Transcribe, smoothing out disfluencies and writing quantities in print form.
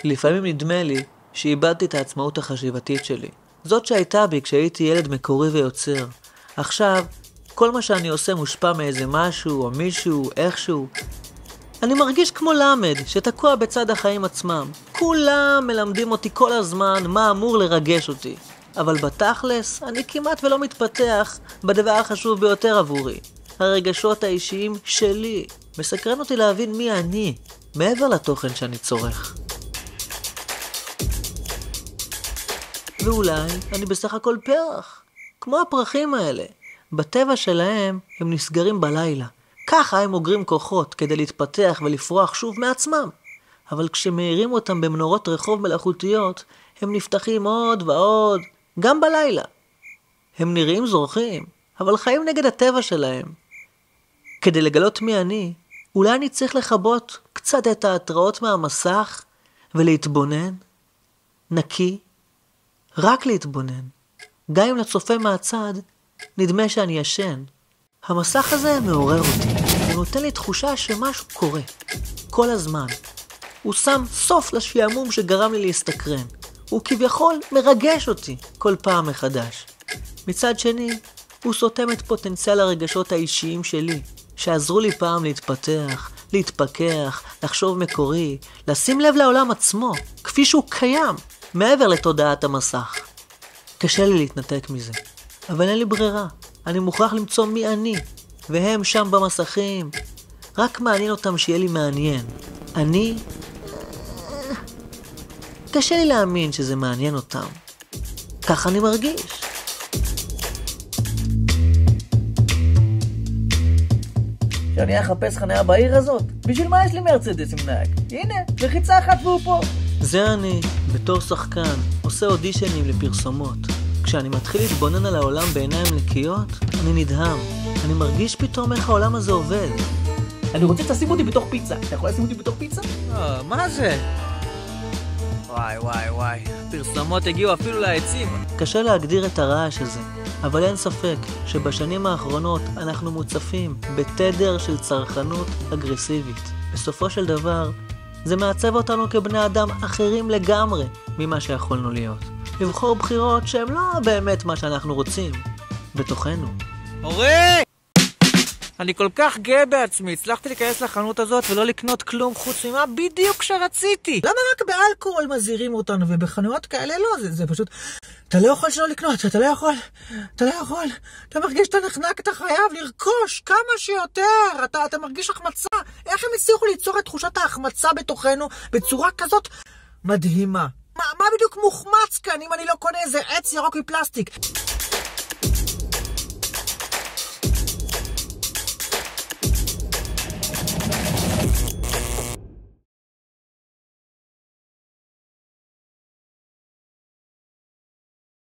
לפעמים נדמה לי שאיבדתי את העצמאות החשיבתית שלי. זאת שהייתה בי כשהייתי ילד מקורי ויוצר. עכשיו, כל מה שאני עושה מושפע מאיזה משהו או מישהו, איכשהו. אני מרגיש כמו למד שתקוע בצד החיים עצמם. כולם מלמדים אותי כל הזמן מה אמור לרגש אותי. אבל בתכלס, אני כמעט ולא מתפתח בדבר החשוב ביותר עבורי. הרגשות האישיים שלי. מסקרן אותי להבין מי אני, מעבר לתוכן שאני צורך. ואולי אני בסך הכל פרח, כמו הפרחים האלה. בטבע שלהם הם נסגרים בלילה. ככה הם אוגרים כוחות כדי להתפתח ולפרוח שוב מעצמם. אבל כשמאירים אותם במנורות רחוב מלאכותיות, הם נפתחים עוד ועוד, גם בלילה. הם נראים זורחים, אבל חיים נגד הטבע שלהם. כדי לגלות מי אני, אולי אני צריך לחבות קצת את ההתראות מהמסך ולהתבונן. נקי, רק להתבונן. גם אם לצופה מהצד, נדמה שאני ישן. המסך הזה מעורר אותי. הוא נותן לי תחושה שמשהו קורה. כל הזמן. הוא שם סוף לשעמום שגרם לי להסתקרן. הוא כביכול מרגש אותי כל פעם מחדש. מצד שני, הוא סותם את פוטנציאל הרגשות האישיים שלי, שעזרו לי פעם להתפתח, להתפכח, לחשוב מקורי, לשים לב לעולם עצמו, כפי שהוא קיים, מעבר לתודעת המסך. קשה לי להתנתק מזה, אבל אין לי ברירה. אני מוכרח למצוא מי אני, והם שם במסכים. רק מעניין אותם שיהיה לי מעניין. אני... קשה לי להאמין שזה מעניין אותם. כך אני מרגיש. שאני אחפש חניה בעיר הזאת? בשביל מה יש לי מרצדס עם נהג? הנה, לחיצה אחת והוא פה. זה אני, בתור שחקן, עושה אודישנים לפרסומות. כשאני מתחיל להתבונן על העולם בעיניים נקיות, אני נדהם. אני מרגיש פתאום איך העולם הזה עובד. אני רוצה שתשים אותי בתוך פיצה. אתה יכול לשים אותי בתוך פיצה? מה זה? וואי, פרסומות הגיעו אפילו לעצים. קשה להגדיר את הרעש הזה, אבל אין ספק שבשנים האחרונות אנחנו מוצפים בתדר של צרכנות אגרסיבית. בסופו של דבר, זה מעצב אותנו כבני אדם אחרים לגמרי ממה שיכולנו להיות. לבחור בחירות שהן לא באמת מה שאנחנו רוצים בתוכנו. הורי! אני כל כך גאה בעצמי, הצלחתי להיכנס לחנות הזאת ולא לקנות כלום חוץ ממה בדיוק שרציתי. למה רק באלכוהול מזהירים אותנו ובחנויות כאלה לא? זה פשוט... אתה לא יכול שלא לקנות, אתה לא יכול. אתה מרגיש שאתה נחנק, אתה חייב לרכוש כמה שיותר. אתה מרגיש החמצה. איך הם הצליחו ליצור את תחושת ההחמצה בתוכנו בצורה כזאת מדהימה? מה בדיוק מוחמץ כאן אם אני לא קונה איזה עץ ירוק מפלסטיק?